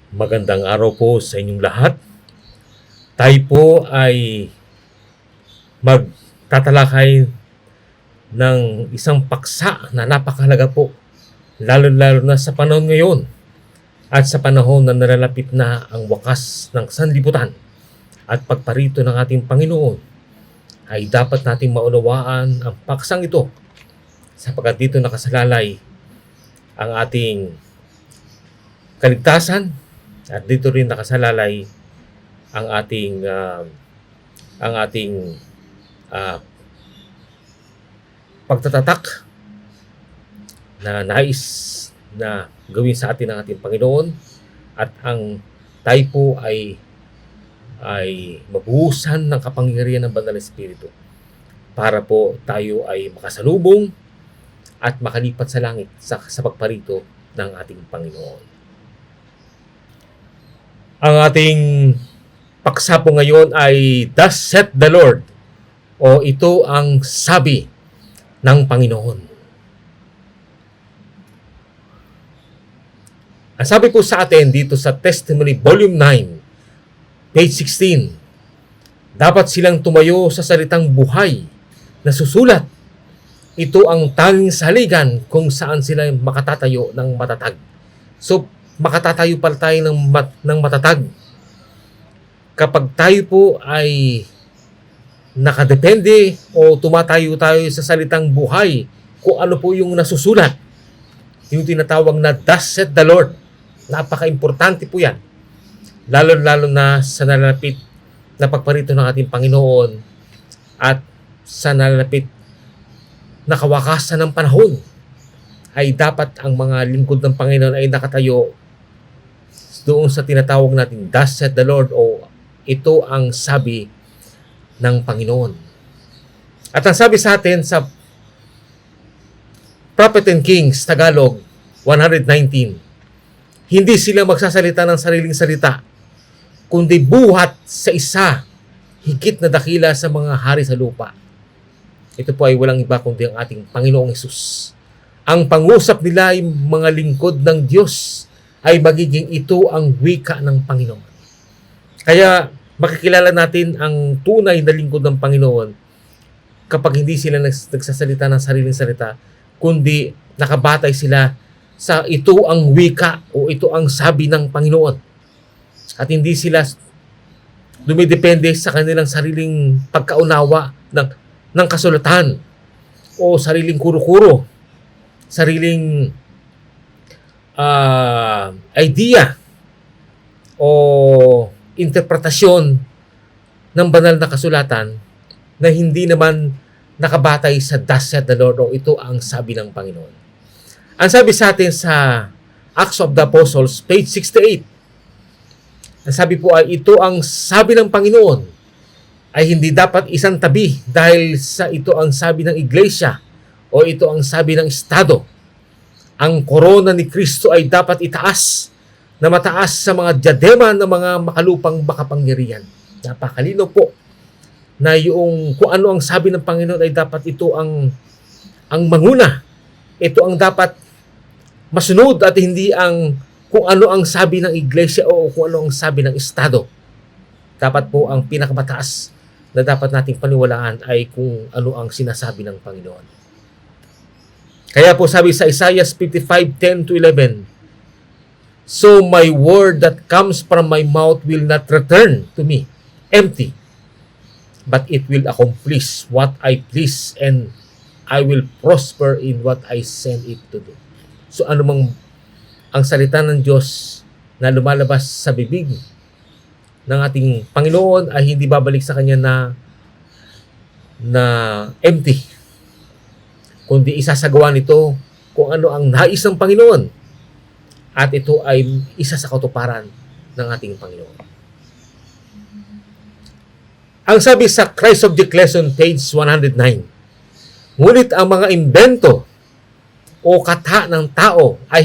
Magandang araw po sa inyong lahat. Tayo po ay magtatalakay ng isang paksa na napakahalaga po, lalo-lalo na sa panahon ngayon at sa panahon na nalalapit na ang wakas ng sanlibutan at pagparito ng ating Panginoon, ay dapat nating maunawaan ang paksang ito sapagkat dito nakasalalay ang ating kaligtasan at dito rin nakasalalay ang ating ah, pagtatatak na nais na gawin sa atin ng ating Panginoon, at ang tayo po ay mabuhusan ng kapangyarihan ng Banal na Espiritu para po tayo ay makasalubong at makalipat sa langit sa pagparito ng ating Panginoon. Ang ating paksa po ngayon ay Thus saith the Lord, o ito ang sabi ng Panginoon. Ang sabi po sa atin dito sa Testimony Volume 9, page 16, dapat silang tumayo sa salitang buhay na susulat. Ito ang tanging saligan kung saan sila makatatayo ng matatag. So, makatatayo pala tayo ng matatag kapag tayo po ay nakadepende o tumatayo tayo sa salitang buhay kung ano po yung nasusulat, yung tinatawag na Thus saith the Lord. Napaka-importante po yan, lalo-lalo na sa nalalapit na pagparito ng ating Panginoon at sa nalalapit na kawakasan ng panahon. Ay dapat ang mga lingkod ng Panginoon ay nakatayo doon sa tinatawag natin Thus saith the Lord, o ito ang sabi ng Panginoon. At ang sabi sa atin sa Prophet and Kings Tagalog 119, hindi sila magsasalita ng sariling salita, kundi buhat sa isa higit na dakila sa mga hari sa lupa. Ito po ay walang iba kundi ang ating Panginoong Hesus. Ang pangusap nila ay mga lingkod ng Diyos, ay magiging ito ang wika ng Panginoon. Kaya makikilala natin ang tunay na lingkod ng Panginoon kapag hindi sila nagsasalita ng sariling salita, kundi nakabatay sila sa ito ang wika o ito ang sabi ng Panginoon. At hindi sila dumidepende sa kanilang sariling pagkaunawa ng kasulatan o sariling kuro-kuro, sariling idea o interpretasyon ng banal na kasulatan na hindi naman nakabatay sa Thus saith the Lord, o ito ang sabi ng Panginoon. Ang sabi sa atin sa Acts of the Apostles, page 68, ang sabi po ay ito ang sabi ng Panginoon, ay hindi dapat isang tabi dahil sa ito ang sabi ng iglesia o ito ang sabi ng estado. Ang korona ni Kristo ay dapat itaas na mataas sa mga diadema ng mga makalupang makapangyarihan. Napakalino po na yung kung ano ang sabi ng Panginoon ay dapat ito ang manguna. Ito ang dapat masunod at hindi ang kung ano ang sabi ng iglesia o kung ano ang sabi ng estado. Dapat po ang pinakamataas na dapat nating paniwalaan ay kung ano ang sinasabi ng Panginoon. Kaya po sabi sa Isaiah 55:10-11, so my word that comes from my mouth will not return to me empty, but it will accomplish what I please, and I will prosper in what I send it to do. So anumang ang salita ng Diyos na lumalabas sa bibig ng ating Panginoon ay hindi babalik sa Kanya na empty, kundi isasagawa nito kung ano ang nais ng Panginoon, at ito ay isa sa katuparan ng ating Panginoon. Ang sabi sa Christ Object Lesson, page 109, ngunit ang mga imbento o katha ng tao ay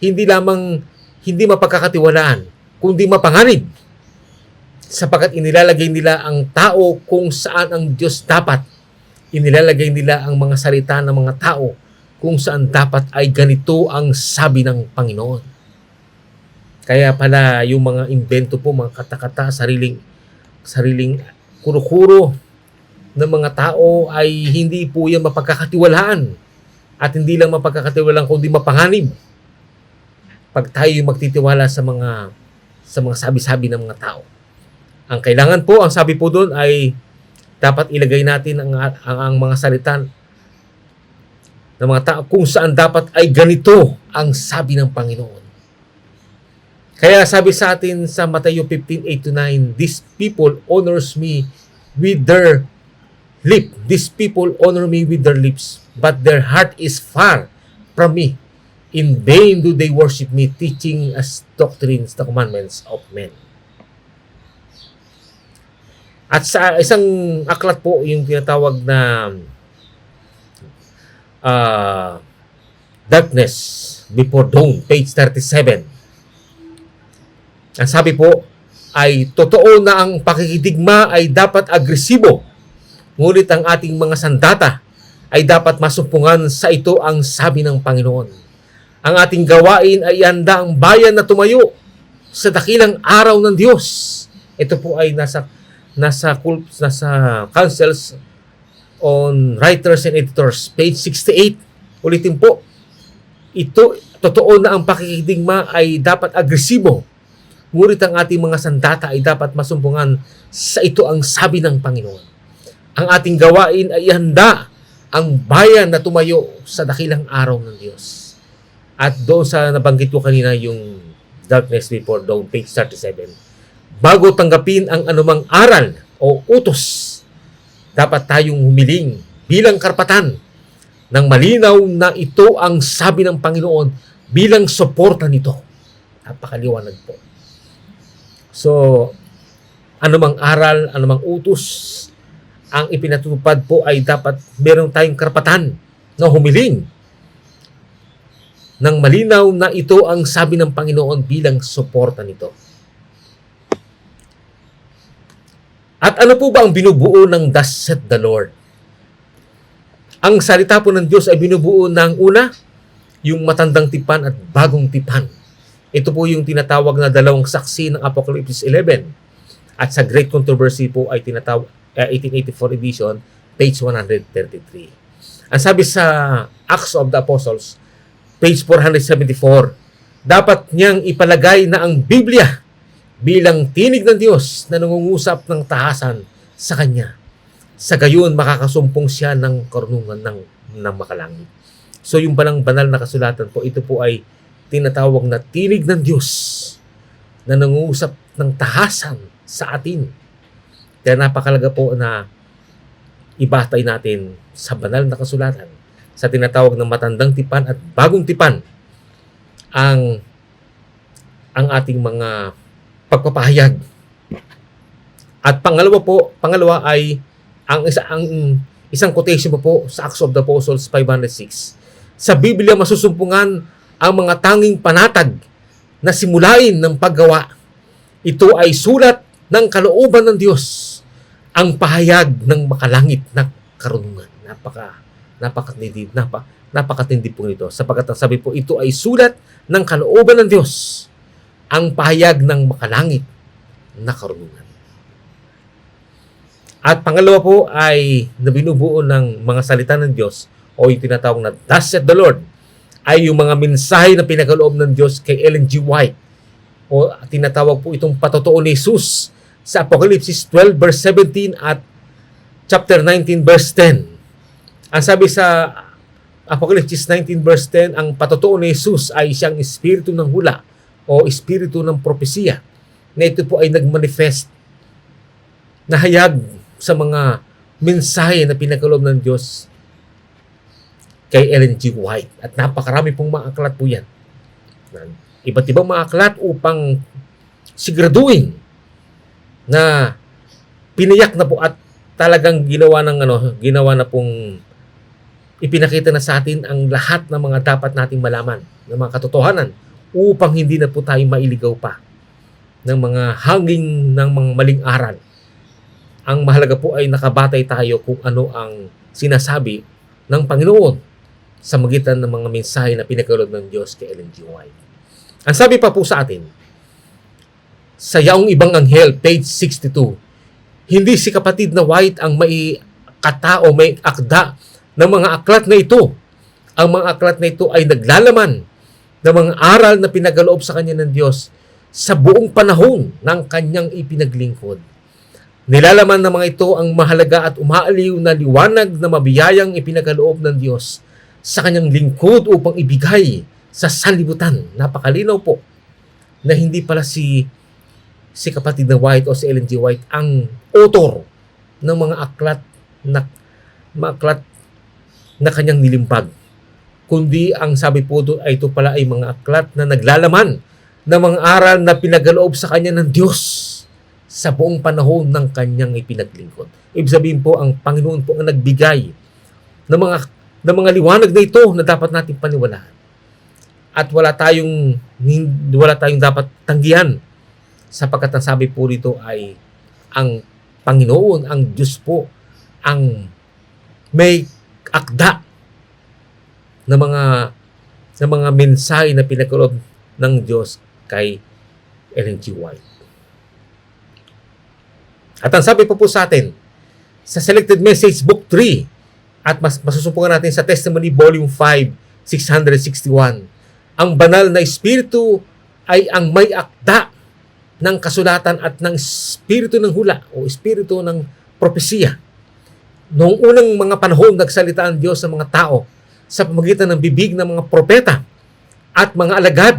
hindi lamang hindi mapagkakatiwalaan, kundi mapanganib, sapagkat inilalagay nila ang tao kung saan ang Diyos dapat. Inilalagay nila ang mga salita ng mga tao kung saan dapat ay ganito ang sabi ng Panginoon. Kaya pala yung mga invento po, mga kata-kata, sariling kuro-kuro ng mga tao ay hindi po yan mapagkakatiwalaan. At hindi lang mapagkakatiwalaan kundi mapanganib pag tayo magtitiwala sa mga sabi-sabi ng mga tao. Ang kailangan po, ang sabi po doon ay dapat ilagay natin ang mga salita ng mga tao kung saan dapat ay ganito ang sabi ng Panginoon. Kaya sabi sa atin sa Mateo 15:8-9, "These people honors me with their lip. These people honor me with their lips, but their heart is far from me. In vain do they worship me, teaching as doctrines the commandments of men." At sa isang aklat po, yung tinatawag na Darkness Before Dawn, page 37. Ang sabi po ay, totoo na ang pakikidigma ay dapat agresibo, ngunit ang ating mga sandata ay dapat masumpungan sa ito ang sabi ng Panginoon. Ang ating gawain ay ihanda ang bayan na tumayo sa dakilang araw ng Diyos. Ito po ay nasa Councils on Writers and Editors, page 68. Ulitin po, ito, totoo na ang pakikidigma ay dapat agresibo, ngunit ang ating mga sandata ay dapat masumpungan sa ito ang sabi ng Panginoon. Ang ating gawain ay ihanda ang bayan na tumayo sa dakilang araw ng Diyos. At doon sa nabanggit ko kanina, yung Darkness Before Dawn, page 37, bago tanggapin ang anumang aral o utos, dapat tayong humiling bilang karapatan ng malinaw na ito ang sabi ng Panginoon bilang suporta nito. Napakaliwanag po. So, anumang aral, anumang utos, ang ipinatutupad po ay dapat meron tayong karapatan na humiling ng malinaw na ito ang sabi ng Panginoon bilang suporta nito. At ano po ba ang binubuo ng Thus saith the Lord? Ang salita po ng Diyos ay binubuo ng una, yung matandang tipan at bagong tipan. Ito po yung tinatawag na dalawang saksi ng Apocalypse 11. At sa Great Controversy po ay tinatawag 1884 edition, page 133. Ang sabi sa Acts of the Apostles, page 474, dapat niyang ipalagay na ang Biblia bilang tinig ng Diyos na nangungusap ng tahasan sa Kanya. Sa gayon, makakasumpong siya ng karunungan ng makalangit. So yung palang banal na kasulatan po, ito po ay tinatawag na tinig ng Diyos na nangungusap ng tahasan sa atin. Kaya napakalaga po na ibatay natin sa banal na kasulatan, sa tinatawag ng matandang tipan at bagong tipan, ang ating mga pagpapahayag. At pangalawa ay ang isang quotation po sa Acts of the Apostles 506. Sa Biblia masusumpungan ang mga tanging panatag na simulain ng paggawa. Ito ay sulat ng kalooban ng Diyos, ang pahayag ng makalangit na karunungan. Napakatindi po nito, sapagkat ang sabi po, ito ay sulat ng kalooban ng Diyos, ang pahayag ng makalangit na karunungan. At pangalawa po ay nabinubuo ng mga salita ng Diyos o yung tinatawag na Thus saith the Lord, ay yung mga mensahe na pinakaloob ng Diyos kay Ellen G. White, o tinatawag po itong patotoo ni Jesus sa Apocalypse 12 verse 17 at chapter 19 verse 10. Ang sabi sa Apocalypse 19 verse 10, ang patotoo ni Jesus ay siyang espiritu ng hula o espiritu ng propesiya, na ito po ay nagmanifest, nahayag sa mga mensahe na pinakaloob ng Diyos kay Ellen G. White. At napakarami pong mga aklat po yan. Iba't ibang mga aklat upang siguraduhin na pinayak na po at talagang ginawa na pong ipinakita na sa atin ang lahat ng mga dapat nating malaman, ng mga katotohanan, upang hindi na po tayo mailigaw pa ng mga hanging ng mga maling aral. Ang mahalaga po ay nakabatay tayo kung ano ang sinasabi ng Panginoon sa magitan ng mga mensahe na pinagkaloob ng Diyos kay Ellen G. White. Ang sabi pa po sa atin sa Yaong Ibang Anghel, page 62. Hindi si kapatid na White ang may katao, may akda ng mga aklat na ito. Ang mga aklat na ito ay naglalaman ng mga aral na pinagaloob sa kanya ng Diyos sa buong panahon ng kanyang ipinaglingkod. Nilalaman ng mga ito ang mahalaga at umaaliw na liwanag na mabiyayang ipinagaloob ng Diyos sa kanyang lingkod upang ibigay sa sanlibutan. Napakalinaw po na hindi pala si kapatid na White o si Ellen G. White ang author ng mga aklat na kanyang nilimpag, kundi ang sabi po doon ay ito pala ay mga aklat na naglalaman ng mga aral na pinagaloob sa kanya ng Diyos sa buong panahon ng kanyang ipinaglingkod. Ibig sabihin po, ang Panginoon po ang nagbigay ng mga liwanag na ito na dapat nating paniwalaan. At wala tayong dapat tanggihan, sapagkat ang sabi po rito ay ang Panginoon, ang Diyos po, ang may akda ng mga mensahe na pinagkaloob ng Diyos kay Ellen G. White. At ang sabi po sa atin sa Selected Message Book 3 at masusubukan natin sa Testimony Volume 5, 661, ang banal na Espiritu ay ang may akda ng kasulatan at ng espiritu ng hula o espiritu ng propesiya. Noong unang mga panahon, nagsalita ang Diyos sa mga tao sa pamamagitan ng bibig ng mga propeta at mga alagad.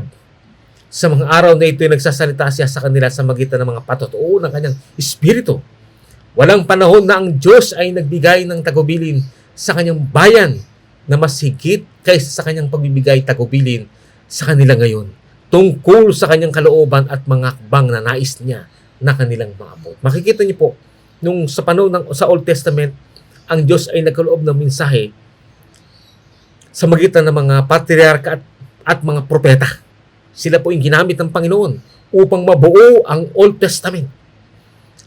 Sa mga araw na ito ay nagsasalita siya sa kanila sa magitan ng mga patotoo ng kanyang espiritu. Walang panahon na ang Diyos ay nagbigay ng tagubilin sa kanyang bayan na mas higit kaysa sa kanyang pagbibigay tagubilin sa kanila ngayon, tungkol sa kanyang kalooban at mga hakbang na nais niya na kanilang maabot. Makikita niyo po, nung sa panahon sa Old Testament, ang Diyos ay nagkaloob ng mensahe sa magitan ng mga patriarka at mga propeta. Sila po yung ginamit ng Panginoon upang mabuo ang Old Testament.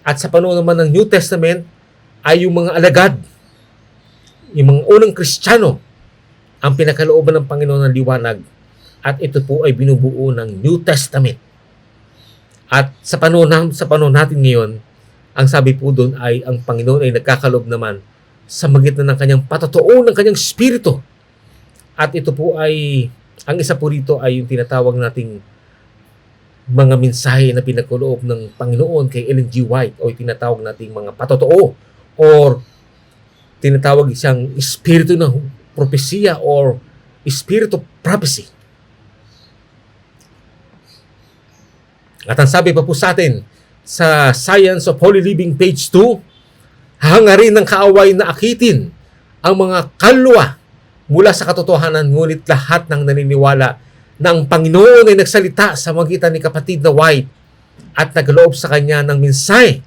At sa panahon naman ng New Testament ay yung mga alagad, yung mga unang Kristiyano, ang pinakalooban ng Panginoon ng liwanag. At ito po ay binubuo ng New Testament. At sa panahon natin ngayon, ang sabi po doon ay ang Panginoon ay nagkakaloob naman sa magitan ng kanyang patotoo ng kanyang espiritu. At ito po ay, ang isa po rito ay yung tinatawag nating mga mensahe na pinakaloob ng Panginoon kay Ellen G. White o tinatawag nating mga patotoo or tinatawag siyang espiritu ng propesiya or spirit of prophecy. At ang sabi pa po sa atin sa Science of Holy Living page 2, hangarin ng kaaway na akitin ang mga kaluluwa mula sa katotohanan, ngunit lahat ng naniniwala na ang Panginoon ay nagsalita sa magitan ni kapatid na White at nagloob sa kanya ng mensahe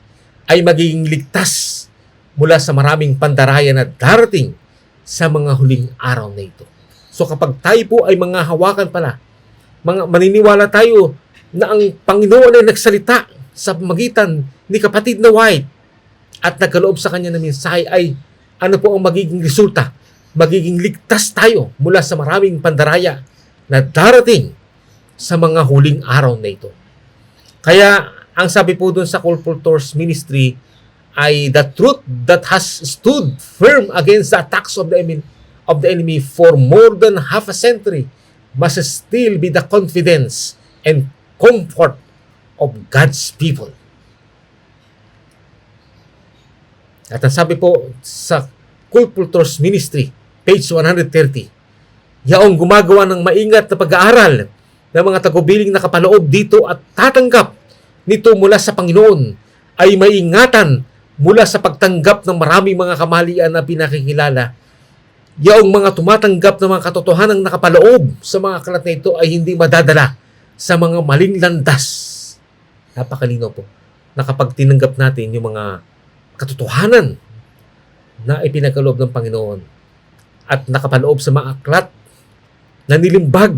ay magiging ligtas mula sa maraming pandaraya na darating sa mga huling araw na ito. So kapag tayo po ay mga hawakan pala, maniniwala tayo na ang Panginoon ay nagsalita sa magitan ni kapatid na White at nagkaloob sa kanya ng mensahe, ay ano po ang magiging resulta? Magiging ligtas tayo mula sa maraming pandaraya na darating sa mga huling araw na ito. Kaya ang sabi po dun sa Colporteurs Ministry ay the truth that has stood firm against the attacks of the enemy for more than half a century must still be the confidence and comfort of God's people. At ang sabi po sa Colporteurs Ministry, page 130, yaong gumagawa ng maingat na pag-aaral ng mga tagubiling nakapaloob dito at tatanggap nito mula sa Panginoon ay maingatan mula sa pagtanggap ng maraming mga kamalian na pinakikilala. Yaong mga tumatanggap ng mga katotohanang nakapaloob sa mga aklat na ito ay hindi madadala sa mga maling landas. Napakalinaw po na kapag tinanggap natin yung mga katotohanan na ipinagkaloob ng Panginoon at nakapaloob sa mga aklat na nilimbag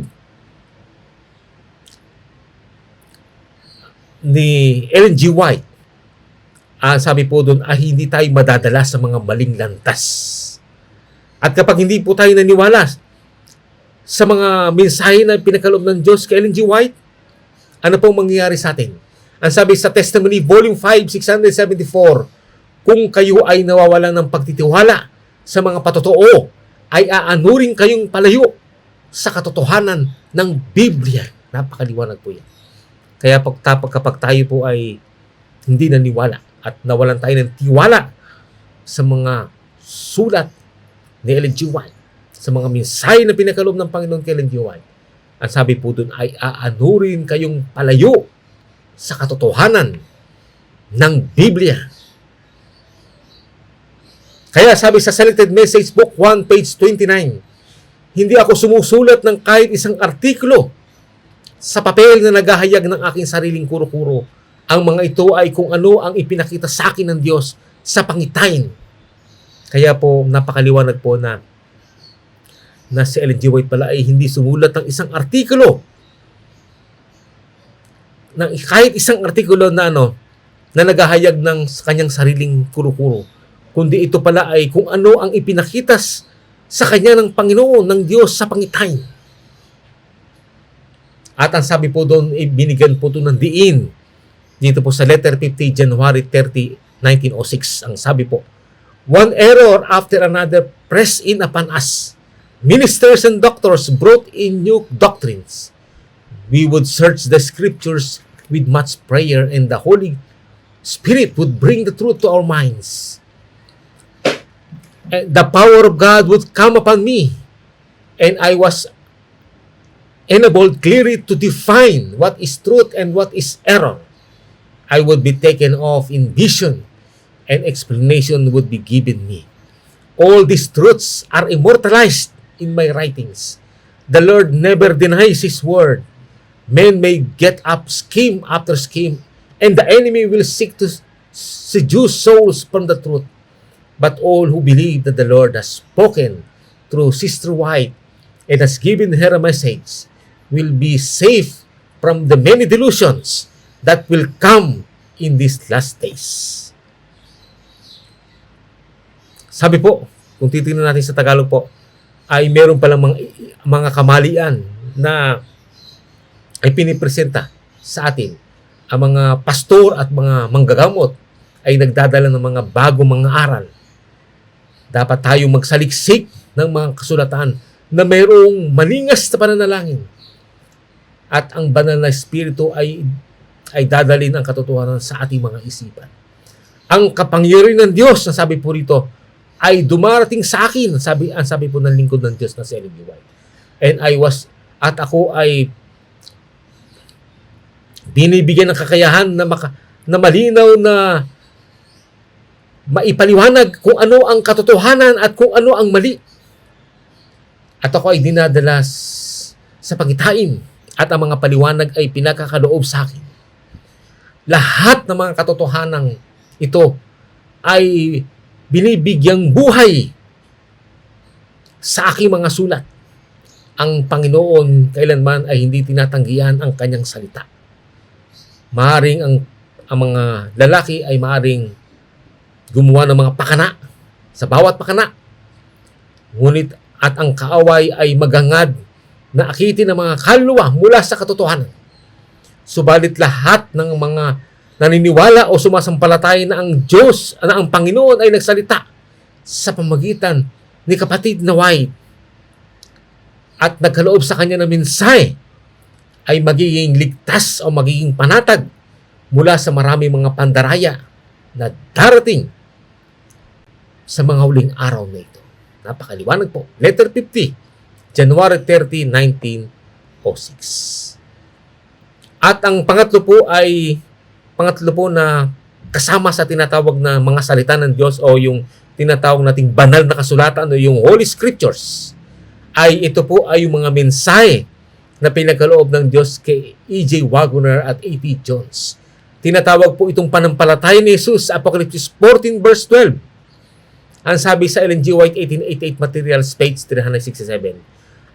ni Ellen G. White, sabi po doon ay hindi tayo madadala sa mga maling landas. At kapag hindi po tayo naniwala sa mga mensahe na pinagkaloob ng Diyos kay Ellen G. White, ano pong mangyayari sa atin? Ang sabi sa Testimony, Volume 5, 674, kung kayo ay nawawalan ng pagtitiwala sa mga patotoo, ay aanurin kayong palayo sa katotohanan ng Biblia. Napakaliwanag po yan. Kaya kapag tayo po ay hindi naniwala at nawalan tayo ng tiwala sa mga sulat ni Ellen G. White, sa mga mensahe na pinakalob ng Panginoon kay Ellen G. White, ang sabi po doon ay aanurin kayong palayo sa katotohanan ng Biblia. Kaya sabi sa Selected Message Book 1, page 29, hindi ako sumusulat ng kahit isang artikulo sa papel na naghahayag ng aking sariling kuro-kuro. Ang mga ito ay kung ano ang ipinakita sa akin ng Diyos sa pangitain. Kaya po, napakaliwanag po na si Ellen G. White pala ay hindi sumulat ng isang artikulo, ng kahit isang artikulo na na naghahayag ng kanyang sariling kuro-kuro, kundi ito pala ay kung ano ang ipinakita sa kanya ng Panginoon, ng Diyos sa pangitain. At ang sabi po doon, binigyan po ito ng diin dito po sa letter 50, January 30, 1906. Ang sabi po, one error after another pressed in upon us. Ministers and doctors brought in new doctrines. We would search the scriptures with much prayer, and the Holy Spirit would bring the truth to our minds. And the power of God would come upon me, and I was enabled clearly to define what is truth and what is error. I would be taken off in vision, and explanation would be given me. All these truths are immortalized in my writings. The Lord never denies His word. Men may get up scheme after scheme, and the enemy will seek to seduce souls from the truth. But all who believe that the Lord has spoken through Sister White and has given her a message will be safe from the many delusions that will come in these last days. Sabi po, kung titingnan natin sa Tagalog po, ay meron palang mga kamalian na ay pinipresenta sa atin. Ang mga pastor at mga manggagamot ay nagdadala ng mga bagong mga aral. Dapat tayong magsaliksik ng mga kasulatan na mayroong maningas na pananalangin. At ang banal na espiritu ay dadalhin ang katotohanan sa ating mga isipan. Ang kapangyarihan ng Diyos, na sabi po rito, ay dumarating sa akin. Ang sabi po ng lingkod ng Diyos na si Ellen G. White. And ako ay binibigyan ng kakayahan na malinaw na maipaliwanag kung ano ang katotohanan at kung ano ang mali. At ako ay dinadala sa pangitain, at ang mga paliwanag ay pinakakaloob sa akin. Lahat ng mga katotohanan ito ay binibigyang buhay sa aking mga sulat. Ang Panginoon kailanman ay hindi tinatanggihan ang kanyang salita. Maaring ang mga lalaki ay maaring gumawa ng mga pakana sa bawat pakana. Ngunit at ang kaaway ay magangad na akitin ng mga kaluluwa mula sa katotohanan. Subalit lahat ng mga naniniwala o sumasampalataya na ang Diyos, na ang Panginoon ay nagsalita sa pamamagitan ni kapatid na White at nagkaloob sa kanya ng mensahe, ay magiging ligtas o magiging panatag mula sa maraming mga pandaraya na darating sa mga huling araw na ito. Napakaliwanag po. Letter 50, January 30, 1906. At ang pangatlo po na kasama sa tinatawag na mga salita ng Diyos o yung tinatawag nating banal na kasulatan o yung Holy Scriptures, ay ito po ay yung mga mensahe na pinagkaloob ng Diyos kay E.J. Waggoner at A.T. Jones. Tinatawag po itong panampalataya ni Jesus sa Apocalypse 14 verse 12. Ang sabi sa Ellen G. White 1888 Materials page 367,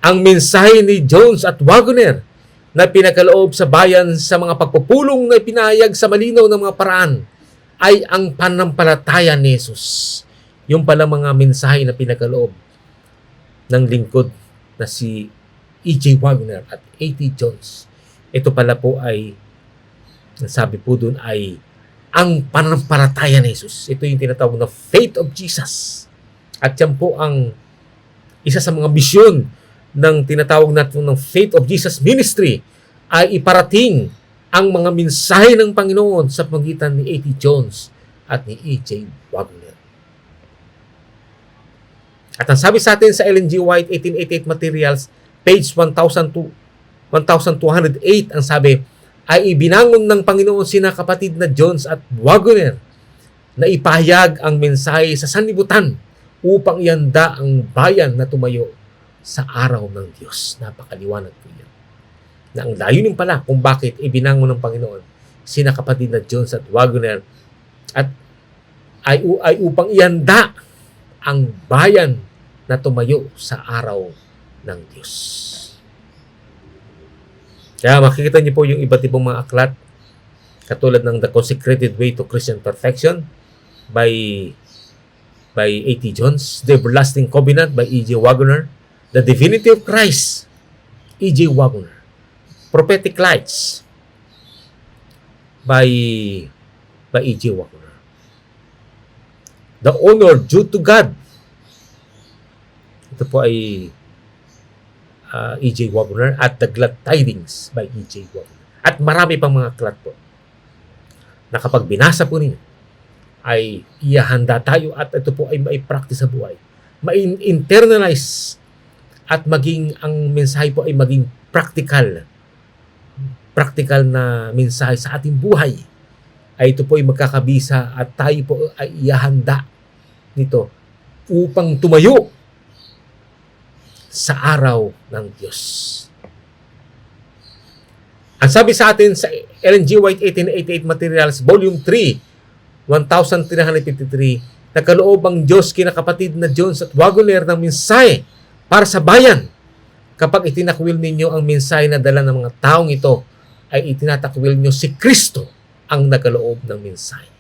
ang mensahe ni Jones at Waggoner na pinagkaloob sa bayan sa mga pagpupulong na ipinahayag sa malinaw ng mga paraan ay ang panampalataya ni Jesus. Yung pala mga mensahe na pinagkaloob ng lingkod na si E.J. Waggoner at A.T. Jones. Ito pala po ay Sabi po dun ay ang pananampalataya ni Jesus. Ito yung tinatawag na faith of Jesus. At yan po ang isa sa mga misyon ng tinatawag natin ng Faith of Jesus Ministry ay iparating ang mga mensahe ng Panginoon sa pagitan ni A.T. Jones at ni E.J. Wagner. At ang sabi sa atin sa Ellen G. White 1888 Materials, page 1208, ang sabi, ay ibinangon ng Panginoon sina kapatid na Jones at Wagner na ipahayag ang mensahe sa sanlibutan upang ianda ang bayan na tumayo sa araw ng Diyos. Napakaliwanag po yan. Na ang layunin pala kung bakit ibinangon ng Panginoon sina kapatid na Jones at Wagner at ay upang ianda ang bayan na tumayo sa araw ng Diyos. Kaya makikita niyo po yung iba't ibang mga aklat katulad ng The Consecrated Way to Christian Perfection by A.T. Jones, The Everlasting Covenant by E.J. Wagner, The Divinity of Christ, E.J. Wagner, Prophetic Lights by E.J. Wagner, The Honor Due to God, ito po ay E.J. Wagner, at The Glad Tidings by E.J. Wagner. At marami pang mga aklat po na kapag binasa po ninyo ay ihahanda tayo at ito po ay mai-practice sa buhay. Ma-internalize at maging ang mensahe po ay maging practical na mensahe sa ating buhay. Ay ito po ay magkakabisa at tayo po ay ihahanda nito upang tumayo sa araw ng Diyos. Ang sabi sa atin sa Ellen G. White 1888 Materials, Volume 3, 1353, nagkaloob ang Diyos kina kapatid na Jones at Wagner ng mensahe para sa bayan. Kapag itinakwil ninyo ang mensahe na dala ng mga taong ito, ay itinatakwil nyo si Kristo ang nagkaloob ng mensahe.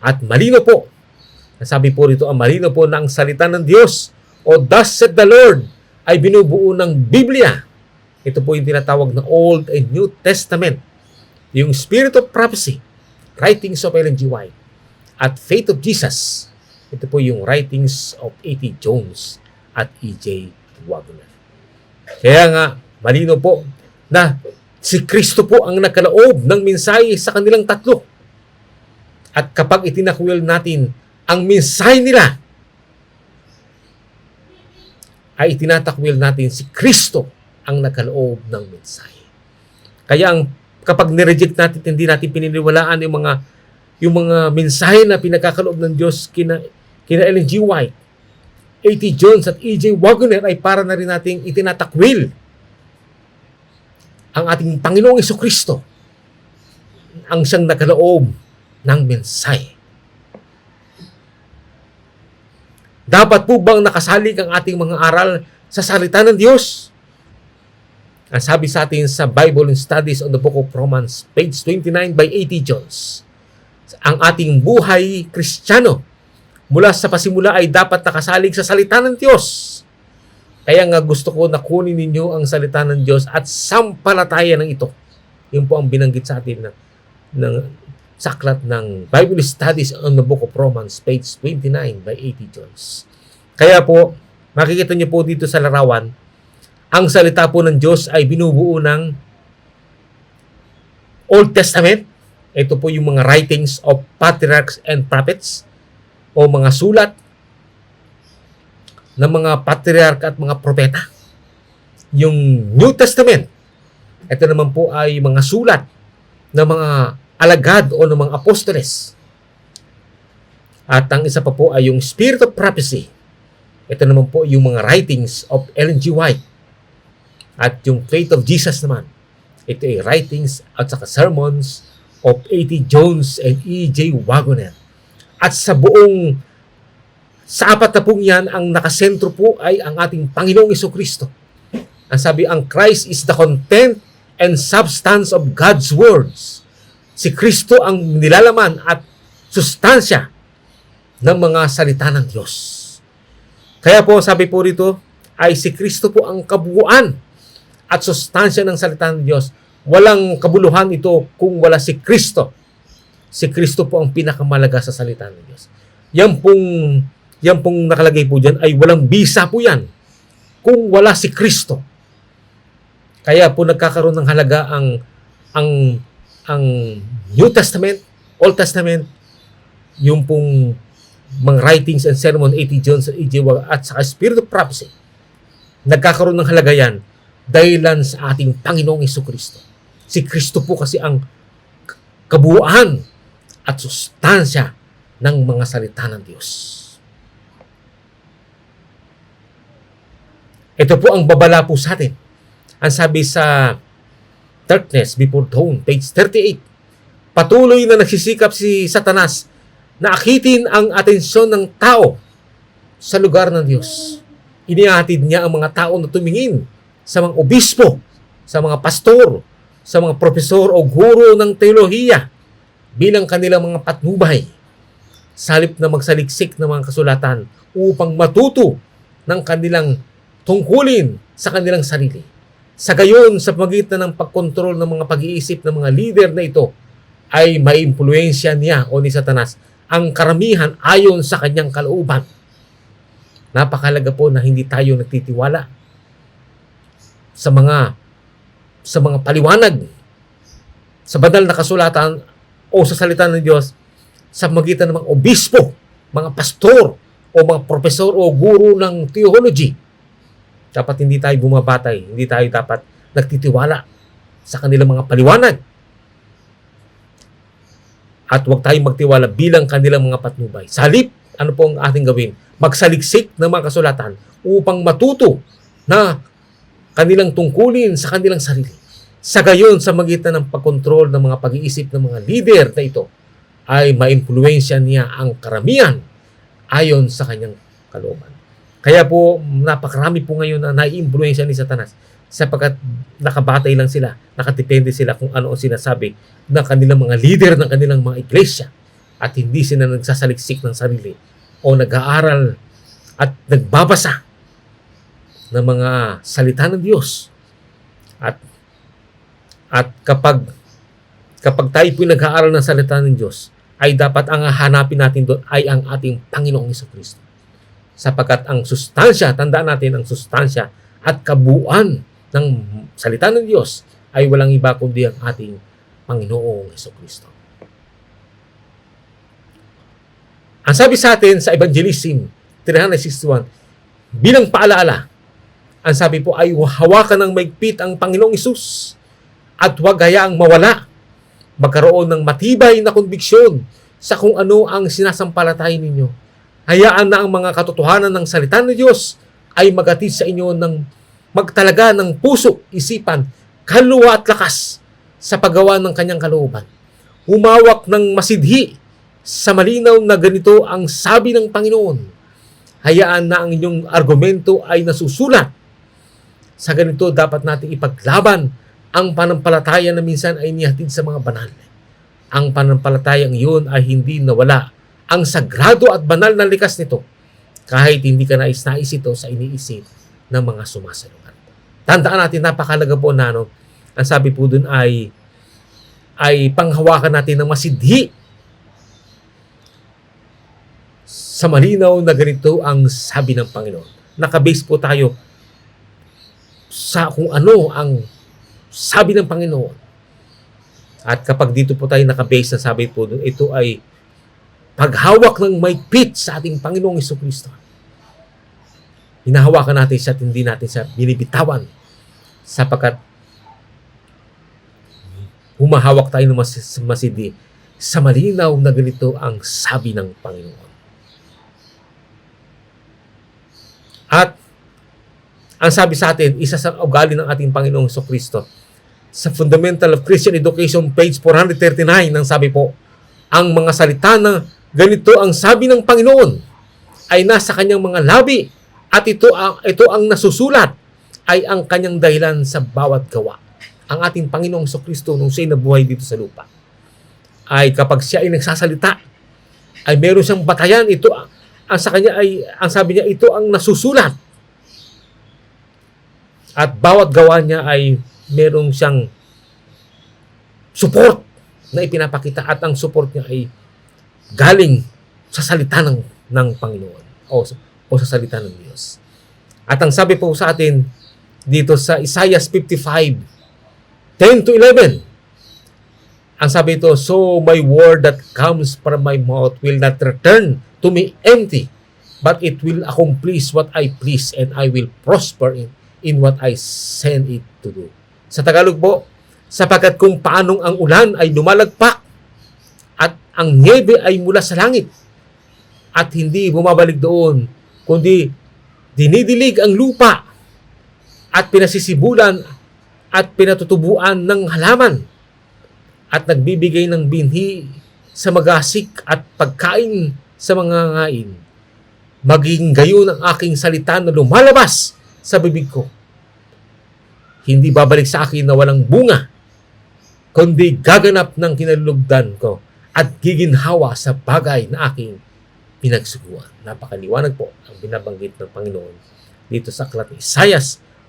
At malino po, nasabi po rito, ang malino po na ang salita ng Diyos o Thus said the Lord ay binubuo ng Biblia. Ito po yung tinatawag na Old and New Testament. Yung Spirit of Prophecy, writings of Ellen G. White, at Faith of Jesus, ito po yung writings of A.T. Jones at E.J. Wagner. Kaya nga, malino po na si Kristo po ang nagkaloob ng mensahe sa kanilang tatlo. At kapag itinakwil natin ang mensahe nila, ay itinatakwil natin si Kristo ang nagkaloob ng mensahe. Kaya kapag nireject natin, hindi natin pininiwalaan yung mga mensahe na pinagkakaloob ng Diyos kina Ellen G. White, A.T. Jones at E.J. Wagner, ay para na rin nating itinatakwil ang ating Panginoong Jesucristo ang siyang nagkaloob ng mensahe. Dapat po bang nakasalig ang ating mga aral sa salita ng Diyos? Ang sabi sa atin sa Bible and Studies on the Book of Romans, page 29 by A.T. Jones, ang ating buhay Kristiyano mula sa pasimula ay dapat nakasalig sa salita ng Diyos. Kaya nga gusto ko na kunin ninyo ang salita ng Diyos at sampalatayan ng ito. Yun po ang binanggit sa atin ng saklat ng Bible Studies on the Book of Romans, page 29 by A.T. Jones. Kaya po, makikita niyo po dito sa larawan, ang salita po ng Diyos ay binubuo ng Old Testament. Ito po yung mga writings of patriarchs and prophets o mga sulat ng mga patriarch at mga propeta. Yung New Testament, ito naman po ay mga sulat ng mga alagad o ng mga apostoles. At ang isa pa po ay yung Spirit of Prophecy. Ito naman po yung mga writings of Ellen G. White. At yung Faith of Jesus naman, ito ay writings at saka sermons of A.T. Jones and E.J. Wagner. At sa apat na pong yan, ang nakasentro po ay ang ating Panginoong Jesucristo. Ang sabi, ang Christ is the content and substance of God's words. Si Kristo ang nilalaman at sustansya ng mga salita ng Diyos. Kaya po, sabi po rito, ay si Kristo po ang kabuuan at sustansya ng salita ng Diyos Walang kabuluhan ito kung wala si Kristo. Si Kristo po ang pinakamalaga sa salita ng Diyos. Yan pong nakalagay po dyan ay walang bisa po yan kung wala si Kristo. Kaya po nagkakaroon ng halaga ang New Testament, Old Testament, yung pong mga writings and sermon, A.T. Johnson, A.J. Wag, at saka Spirit of Prophecy. Nagkakaroon ng halaga yan dahilan sa ating Panginoong Jesucristo. Si Kristo po kasi ang kabuuan at sustansya ng mga salita ng Diyos. Ito po ang babala po sa atin. Ang sabi sa Darkness Before Dawn, page 38, patuloy na nagsisikap si Satanas na akitin ang atensyon ng tao sa lugar ng Diyos. Inihatid niya ang mga tao na tumingin sa mga obispo, sa mga pastor, sa mga profesor o guro ng teolohiya bilang kanilang mga patnubay, sa halip na magsaliksik ng mga kasulatan upang matuto ng kanilang tungkulin sa kanilang sarili. Sa gayon, sa pagitan ng pagkontrol ng mga pag-iisip ng mga leader na ito, ay maimpluwensya niya o ni Satanas ang karamihan ayon sa kanyang kalooban. Napakalaga po na hindi tayo nagtitiwala sa mga paliwanag sa banal na kasulatan o sa salita ng Diyos sa magitan ng mga obispo, mga pastor o mga profesor o guro ng theology. Dapat hindi tayo bumabatay, hindi tayo dapat nagtitiwala sa kanilang mga paliwanag. At huwag tayong magtiwala bilang kanilang mga patnubay. Sa halip, ano po ang ating gawin? Magsaliksik ng mga kasulatan upang matuto na kanilang tungkulin sa kanilang sarili. Sa gayon, sa magitan ng pagkontrol ng mga pag-iisip ng mga leader na ito, ay maimpluwensya niya ang karamihan ayon sa kanyang kalooban. Kaya po, napakarami po ngayon na nai-impluwensya ni Satanas sapagkat nakabatay lang sila, nakatipende sila kung ano ang sinasabi ng kanilang mga leader ng kanilang mga iglesia at hindi sila nagsasaliksik ng sarili o nag-aaral at nagbabasa ng mga salita ng Diyos. At kapag tayo po nag-aaral ng salita ng Diyos, ay dapat ang hanapin natin doon ay ang ating Panginoong Jesucristo. Sapagkat ang sustansya, tandaan natin ang sustansya at kabuuan ng salita ng Diyos ay walang iba kundi ang ating Panginoong Jesucristo. Ang sabi sa atin sa Evangelism 361, bilang paalaala, ang sabi po ay hawakan ng maigpit ang Panginoong Hesus at huwag hayaang mawala. Magkaroon ng matibay na konbiksyon sa kung ano ang sinasampalatay ninyo. Hayaan na ang mga katotohanan ng salita ng Diyos ay magatid sa inyo ng magtalaga ng puso, isipan, kaluluwa at lakas sa paggawa ng kanyang kalooban. Humawak ng masidhi sa malinaw na ganito ang sabi ng Panginoon. Hayaan na ang inyong argumento ay nasusulat. Sa ganito dapat nating ipaglaban ang panampalataya na minsan ay nihatid sa mga banal. Ang panampalatayang iyon ay hindi nawala ang sagrado at banal na likas nito kahit hindi ka nais-nais ito sa iniisip ng mga sumasalungat. Tandaan natin, napakalaga po na ang sabi po dun ay panghawakan natin ng masidhi sa malinaw na ganito ang sabi ng Panginoon. Nakabase po tayo sa kung ano ang sabi ng Panginoon. At kapag dito po tayo nakabase na sabi po doon, ito ay paghawak ng maigpit sa ating Panginoong Jesucristo. Hinahawakan natin siya at hindi natin siya binibitawan sapagkat humahawak tayo ng masidi sa malinaw na ganito ang sabi ng Panginoon. At ang sabi sa atin, isa sa ugali ng ating Panginoong Jesucristo, sa Fundamental of Christian Education, page 439, nang sabi po, ang mga salita na ganito ang sabi ng Panginoon ay nasa kanyang mga labi at ito ang nasusulat ay ang kanyang dahilan sa bawat gawa. Ang ating Panginoong Jesucristo nung siya'y nabuhay dito sa lupa ay kapag siya ay nagsasalita ay meron siyang batayan. Ito ang sa kanya ay ang sabi niya, ito ang nasusulat. At bawat gawa niya ay meron siyang support na ipinapakita at ang support niya ay galing sa salita ng Panginoon o sa salita ng Diyos. At ang sabi po sa atin dito sa Isaiah 55:10-11, ang sabi ito, "So my word that comes from my mouth will not return to me empty, but it will accomplish what I please and I will prosper in what I send it to do." Sa Tagalog po, sapagkat kung paanong ang ulan ay lumalagpak at ang niebe ay mula sa langit at hindi bumabalik doon, kundi dinidilig ang lupa at pinasisibulan at pinatutubuan ng halaman at nagbibigay ng binhi sa magasik at pagkain sa mga ngain. Maging gayon ang aking salita na lumalabas sa bibig ko. Hindi babalik sa akin na walang bunga, kundi gaganap ng kinalulugdan ko at giginhawa sa bagay na aking pinagsuguan. Napakaliwanag po ang binabanggit ng Panginoon dito sa aklat ni Isaiah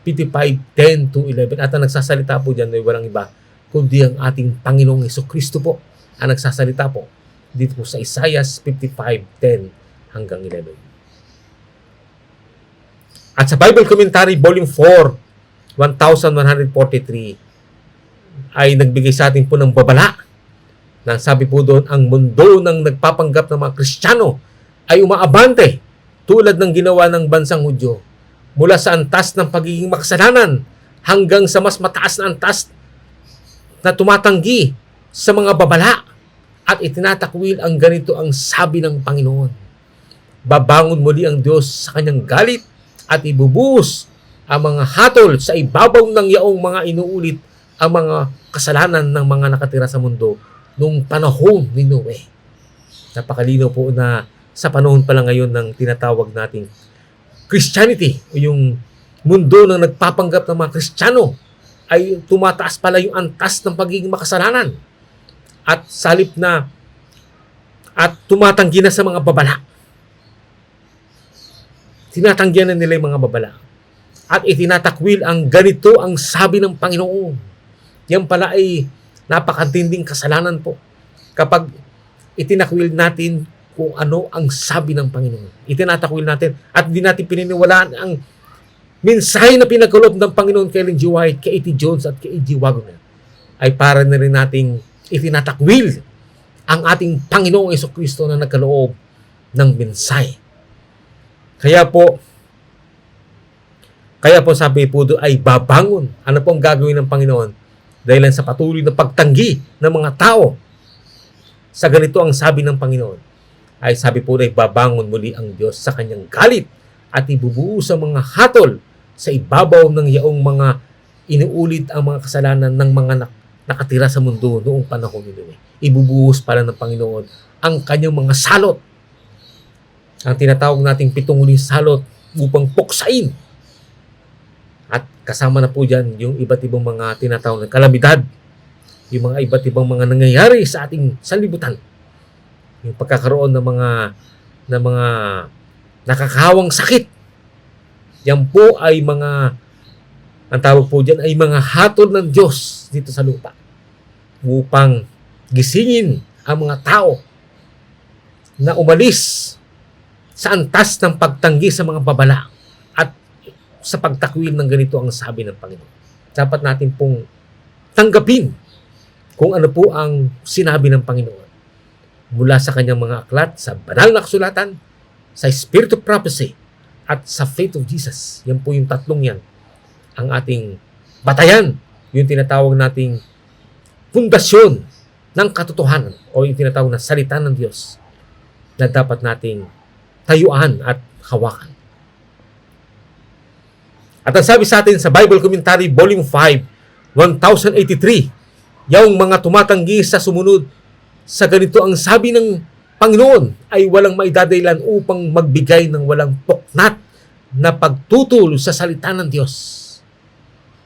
55:10-11. At ang nagsasalita po dyan ay walang iba kundi ang ating Panginoong Jesucristo po ang nagsasalita po dito po sa Isaiah 55:10-11. At sa Bible Commentary Volume 4, 1143, ay nagbigay sa atin po ng babala na sabi po doon, ang mundo ng nagpapanggap ng mga Kristiyano ay umaabante tulad ng ginawa ng bansang Hudyo mula sa antas ng pagiging makasalanan hanggang sa mas mataas na antas na tumatanggi sa mga babala at itinatakwil ang ganito ang sabi ng Panginoon. Babangon muli ang Diyos sa kanyang galit at ibubuhos ang mga hatol sa ibabaw ng yaong mga inuulit ang mga kasalanan ng mga nakatira sa mundo nung panahon ni Noe. Napakalinaw po na sa panahon pala ngayon ng tinatawag nating Christianity o yung mundo ng nagpapanggap ng mga Kristiyano ay tumataas pala yung antas ng pagiging makasalanan at salip na at tumatanggi na sa mga babala. Tinatanggihan na nila yung mga babala at itinatakwil ang ganito ang sabi ng Panginoon. Yan pala ay napakatinding kasalanan po kapag itinakwil natin kung ano ang sabi ng Panginoon. Itinatakwil natin at hindi natin pininiwalaan ang mensahe na pinagkaloob ng Panginoon kay Ellen G. White, kay A.T. Jones at kay A.G. Wagner ay para na rin nating itinatakwil ang ating Panginoong Jesucristo na nagkaloob ng mensahe. Kaya po sabi po doon ay babangon. Ano po ang gagawin ng Panginoon? Dahil sa patuloy na pagtanggi ng mga tao sa ganito ang sabi ng Panginoon. Ay sabi po na babangon muli ang Diyos sa kanyang galit at ibubuhos ang mga hatol sa ibabaw ng yaong mga inuulit ang mga kasalanan ng mga nakatira sa mundo noong panahon nito. Ibubuhos pala ng Panginoon ang kanyang mga salot. Ang tinatawag nating 7 huling salot upang puksain. At kasama na po dyan yung iba't ibang mga tinatawag na kalamidad. Yung mga iba't ibang mga nangyayari sa ating sanlibutan. Yung pagkakaroon ng mga nakakahawang sakit. Yan po ay ang tawag po dyan ay mga hatol ng Diyos dito sa lupa upang gisingin ang mga tao na umalis sa antas ng pagtanggi sa mga babala at sa pagtakwil ng ganito ang sabi ng Panginoon. Dapat natin pong tanggapin kung ano po ang sinabi ng Panginoon mula sa kanyang mga aklat, sa banal na kasulatan, sa Spirit of Prophecy, at sa Faith of Jesus. Yan po yung tatlong yan. Ang ating batayan, yung tinatawag nating pundasyon ng katotohanan o yung tinatawag na salita ng Diyos na dapat nating tayuan at hawakan. At ang sabi sa atin sa Bible Commentary Volume 5, 1083, yung mga tumatanggi sa sumunod sa ganito ang sabi ng Panginoon ay walang maidadaylan upang magbigay ng walang puknat na pagtutol sa salita ng Diyos.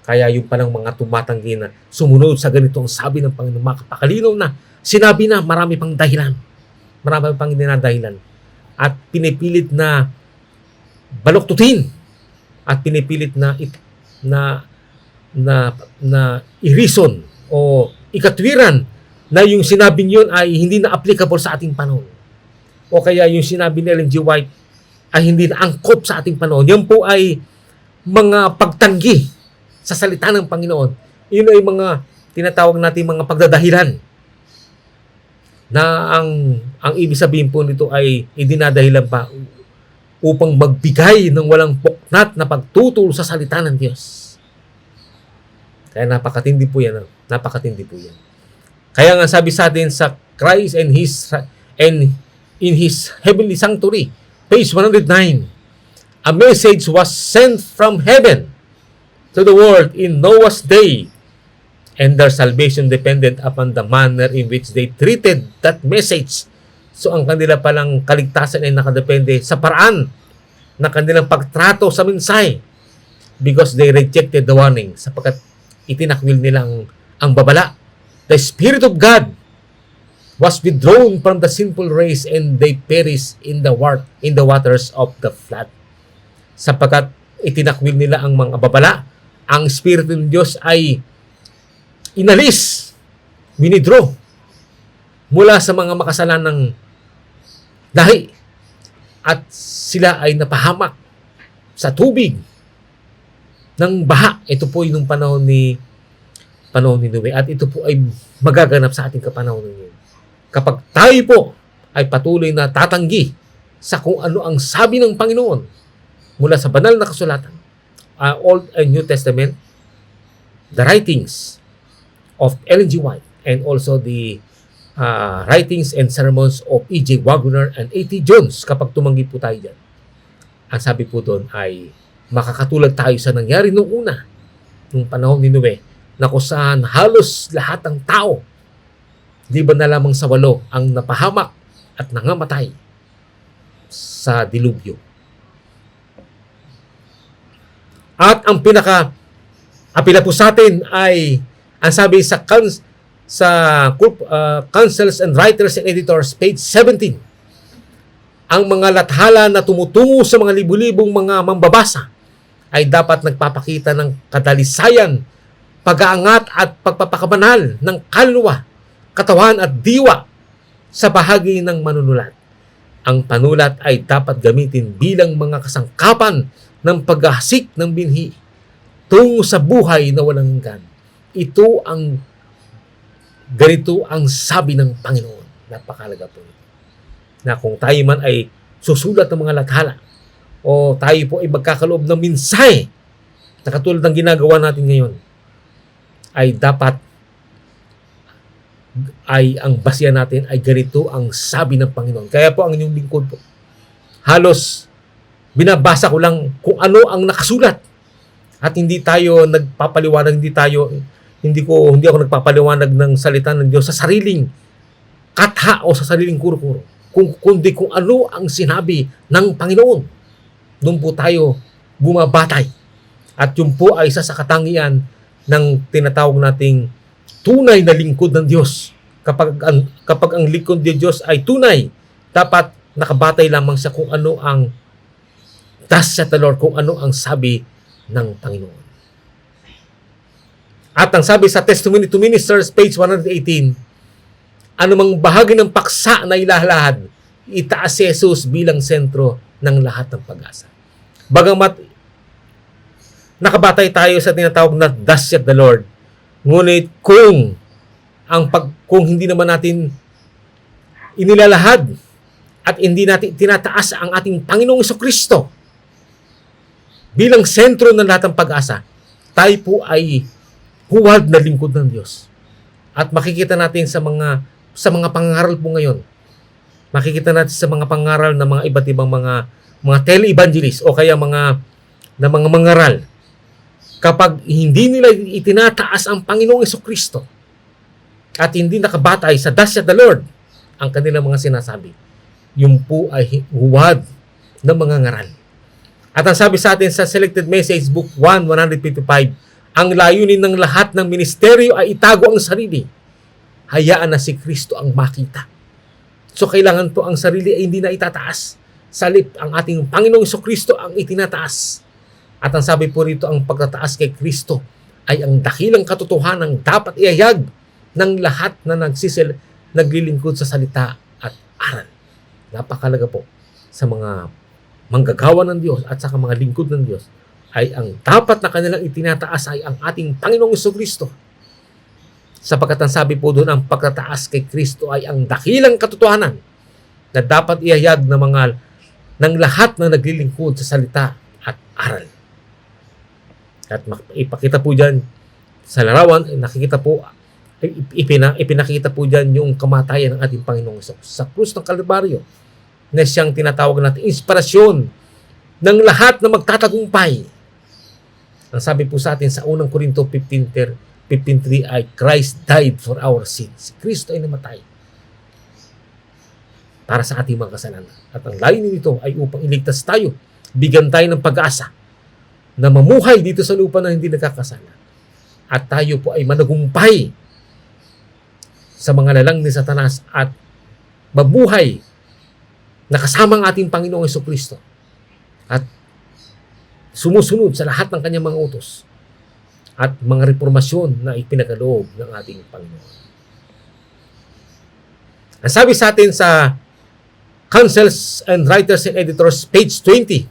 Kaya yung palang mga tumatanggi na sumunod sa ganito ang sabi ng Panginoon, makapakalinaw na sinabi na marami pang dahilan. Marami pang dinadahilan. At pinipilit na baluktutin at pinipilit na i-reason o ikatwiran na yung sinabing yun ay hindi na applicable sa ating panahon. O kaya yung sinabi ni Ellen G. White ay hindi na angkop sa ating panahon. Yan po ay mga pagtanggi sa salita ng Panginoon. Yun ay mga tinatawag natin mga pagdadahilan na ang ibig sabihin po nito ay idinadahilan pa upang magbigay ng walang puknat na pagtutol sa salita ng Diyos. Kaya napakatindi po yan. Napakatindi po yan. Kaya nga sabi sa atin sa Christ and in His heavenly sanctuary, page 109, a message was sent from heaven to the world in Noah's day, and their salvation depended upon the manner in which they treated that message. So ang kanila palang kaligtasan ay nakadepende sa paraan ng kanilang pagtrato sa mensahe, because they rejected the warning, sapagkat itinakwil nila ang babala. The Spirit of God was withdrawn from the sinful race, and they perished in the waters of the flood. Sapagkat itinakwil nila ang mga babala, ang Espiritu ng Diyos ay inalis, winidraw mula sa mga makasalanang lahi, at sila ay napahamak sa tubig ng baha. Ito po yung panahon ni Noe, at ito po ay magaganap sa ating kapanahon ngayon. Kapag tayo po ay patuloy na tatanggi sa kung ano ang sabi ng Panginoon mula sa banal na kasulatan, Old and New Testament, the writings of Ellen G. White, and also the writings and sermons of E.J. Wagner and A.T. Jones, kapag tumanggi po tayo dyan, ang sabi po doon ay makakatulad tayo sa nangyari noong una, noong panahon ni Noe, na kung saan halos lahat ng tao, di ba na lamang sa 8 ang napahamak at nangamatay sa dilubyo. At ang pinaka-apila po sa atin ay, ang sabi sa Councils and Writers and Editors, page 17, ang mga lathala na tumutungo sa mga libu-libong mga mambabasa ay dapat nagpapakita ng kadalisayan, pag-aangat at pagpapakabanal ng kaluluwa, katawan at diwa sa bahagi ng manunulat. Ang panulat ay dapat gamitin bilang mga kasangkapan ng paghahasik ng binhi tungo sa buhay na walang hanggan. Ganito ang sabi ng Panginoon. Napakahalaga po ito. Na kung tayo man ay susulat ng mga lathala, o tayo po ay magkakaloob ng mensahe na katulad ng ginagawa natin ngayon, ay dapat ang basihan natin ay ganito ang sabi ng Panginoon. Kaya po ang inyong lingkod po, halos binabasa ko lang kung ano ang nakasulat, at hindi tayo nagpapaliwanag, hindi ako nagpapaliwanag ng salita ng Diyos sa sariling katha o sa sariling kuro-kuro, kundi kung ano ang sinabi ng Panginoon. Doon po tayo bumabatay, at yun po ay isa sa katangian ng tinatawag nating tunay na lingkod ng Diyos. Kapag ang lingkod ng Diyos ay tunay, dapat nakabatay lamang sa kung ano ang thus saith the Lord, kung ano ang sabi ng Panginoon. At ang sabi sa Testimony to Ministers, page 118, anumang bahagi ng paksa na ilahalahad, itaas si Jesus bilang sentro ng lahat ng pag-asa. Bagamat nakabatay tayo sa tinatawag na thus saith the Lord, ngunit kung hindi naman natin inilalahad at hindi natin tinataas ang ating Panginoong Jesucristo bilang sentro ng lahat ng pag-asa, tayo po ay huwad na lingkod ng Diyos. At makikita natin sa mga pangaral po ngayon, makikita natin sa mga pangaral ng mga iba't ibang mga tele-evangelist o kaya mga mangaral, kapag hindi nila itinataas ang Panginoong Jesucristo at hindi nakabatay sa thus saith the Lord ang kanilang mga sinasabi, yun po ay huwad ng mga ngaral. At ang sabi sa atin sa Selected Message Book 1:155, ang layunin ng lahat ng ministeryo ay itago ang sarili. Hayaan na si Kristo ang makita. So kailangan po ang sarili ay hindi na itataas. Salip ang ating Panginoong Jesucristo ang itinataas. At ang sabi po rito, ang pagtataas kay Kristo ay ang dakilang katotohanan dapat iayag ng lahat na naglilingkod sa salita at aral. Napakalaga po sa mga manggagawa ng Diyos at sa mga lingkod ng Diyos ay ang dapat na kanilang itinataas ay ang ating Panginoong Jesucristo. Sapagkat ang sabi po doon, ang pagtataas kay Kristo ay ang dakilang katotohanan na dapat ihayag ng lahat na naglilingkod sa salita at aral. At ipakita po dyan sa larawan, ipinakita po dyan yung kamatayan ng ating Panginoong Hesus sa krus ng Kalbaryo na siyang tinatawag natin inspirasyon ng lahat na magtatagumpay. Ang sabi po sa atin sa unang Korinto 15:3 ay Christ died for our sins. Si Kristo ay namatay para sa ating mga kasalanan. At ang layunin nito ay upang iligtas tayo, bigyan tayo ng pag-asa na mamuhay dito sa lupa na hindi nagkakasala. At tayo po ay managumpay sa mga lalang ni Satanas at mabuhay na kasama ang ating Panginoong Jesucristo at sumusunod sa lahat ng kanyang mga utos at mga reformasyon na ipinagaloob ng ating Panginoon. Ang sabi sa atin sa Councils and Writers and Editors, page 20,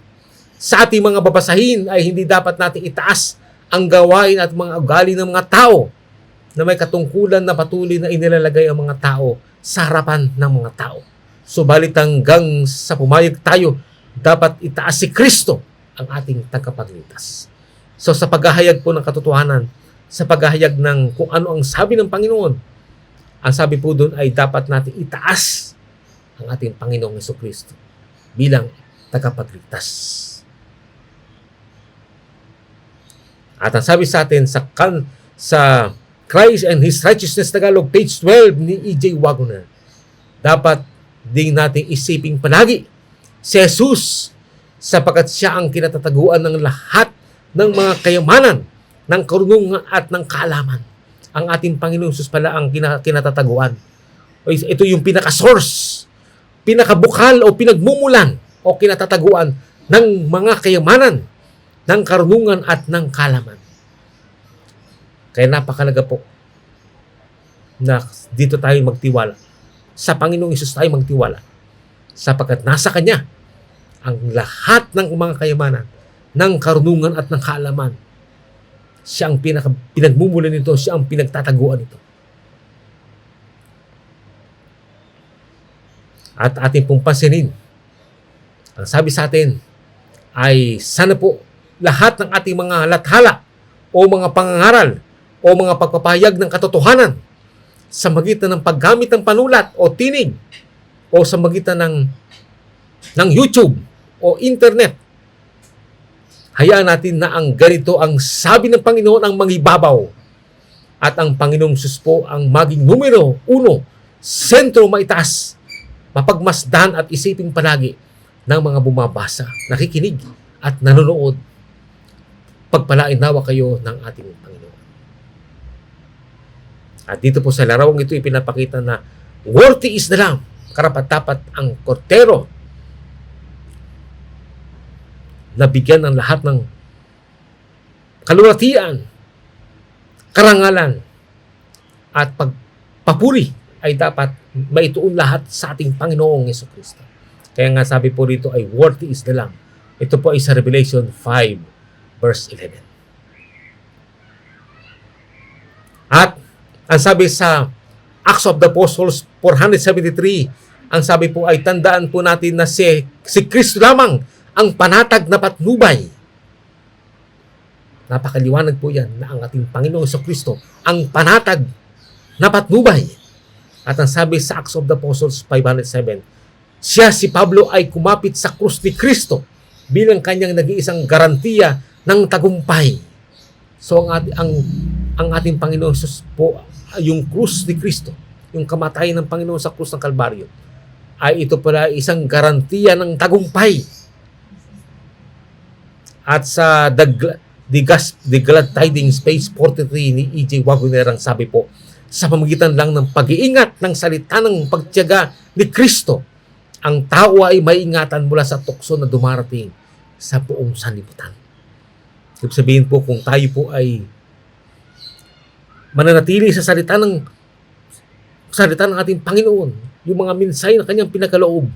sa ating mga babasahin ay hindi dapat natin itaas ang gawain at mga ugali ng mga tao na may katungkulan na patuloy na inilalagay ang mga tao sa harapan ng mga tao. Subalit hanggang sa pumayag tayo, dapat itaas si Kristo ang ating tagapagligtas. So sa paghahayag po ng katotohanan, sa paghahayag ng kung ano ang sabi ng Panginoon, ang sabi po doon ay dapat natin itaas ang ating Panginoong Jesucristo bilang tagapagligtas. At ang sabi sa atin sa Christ and His Righteousness Tagalog, page 12 ni E.J. Wagner, dapat din natin isiping palagi si Jesus sapagkat siya ang kinatataguan ng lahat ng mga kayamanan, ng karunungan at ng kaalaman. Ang ating Panginoong Jesus pala ang kinatataguan. Ito yung pinaka-source, pinakabukal o pinagmumulan o kinatataguan ng mga kayamanan, ng karunungan at ng kaalaman. Kaya napakalaga po na dito tayo magtiwala. Sa Panginoong Hesus tayo magtiwala. Sapagkat nasa Kanya ang lahat ng mga kayamanan, ng karunungan at ng kaalaman. Siya ang pinagmumulan nito, siya ang pinagtataguan nito. At ating pong pansinin, ang sabi sa atin ay sana po lahat ng ating mga lathala o mga pangangaral o mga pagpapahayag ng katotohanan sa magitan ng paggamit ng panulat o tinig o sa magitan ng YouTube o internet, hayaan natin na ang ganito ang sabi ng Panginoon ang mangibabaw at ang Panginoong Hesus po ang maging numero 1, sentro maitaas, mapagmasdan at isipin palagi ng mga bumabasa, nakikinig at nanonood. Pagpalain nawa kayo ng ating Panginoon. At dito po sa larawang ito ipinapakita na worthy is the Lamb, karapat-dapat ang kordero na bigyan ng lahat ng kalulatian, karangalan at pagpapuri ay dapat maituon lahat sa ating Panginoong Jesucristo. Kaya nga sabi po rito ay worthy is the Lamb. Ito po ay sa Revelation 5 verse 11. At ang sabi sa Acts of the Apostles 473, ang sabi po ay tandaan po natin na si Kristo lamang ang panatag na patnubay. Napakaliwanag po yan na ang ating Panginoong Jesucristo ang panatag na patnubay. At ang sabi sa Acts of the Apostles 507, siya si Pablo ay kumapit sa krus ni Kristo bilang kanyang nag-iisang garantiya ng tagumpay. So ang ating Panginoon Jesus po, yung krus ni Kristo, yung kamatayan ng Panginoon sa krus ng Kalbaryo, ay ito pala isang garantiya ng tagumpay. At sa The Glad Tidings, page 43 ni E.J. Wagner, ang sabi po, sa pamagitan lang ng pag-iingat ng salita ng pagtiyaga ni Kristo, ang tao ay maiingatan mula sa tukso na dumarating sa buong sanlibutan. Ibig sabihin po, kung tayo po ay mananatili sa salita ng salita ng ating Panginoon, yung mga mensahe na kanyang pinagkaloob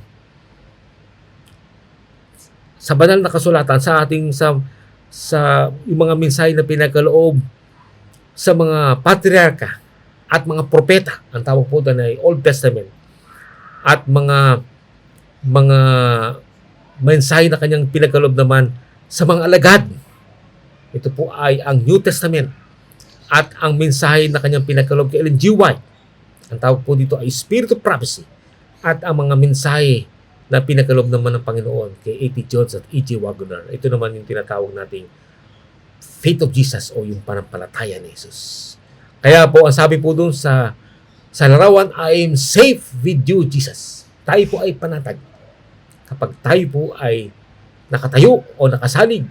sa banal na kasulatan, sa yung mga mensahe na pinagkaloob sa mga patriarka at mga propeta, ang tawag po doon ay Old Testament, at mga mensahe na kanyang pinagkaloob naman sa mga alagad. Ito po ay ang New Testament, at ang mensahe na kanyang pinagkaloob kay Ellen G. White, ang tawag po dito ay Spirit of Prophecy, at ang mga mensahe na pinagkaloob naman ng Panginoon kay A.T. Jones at E.J. Wagner. Ito naman yung tinatawag nating Faith of Jesus o yung panampalataya ni Jesus. Kaya po, ang sabi po doon sa larawan, I am safe with you, Jesus. Tayo po ay panatag kapag tayo po ay nakatayo o nakasalig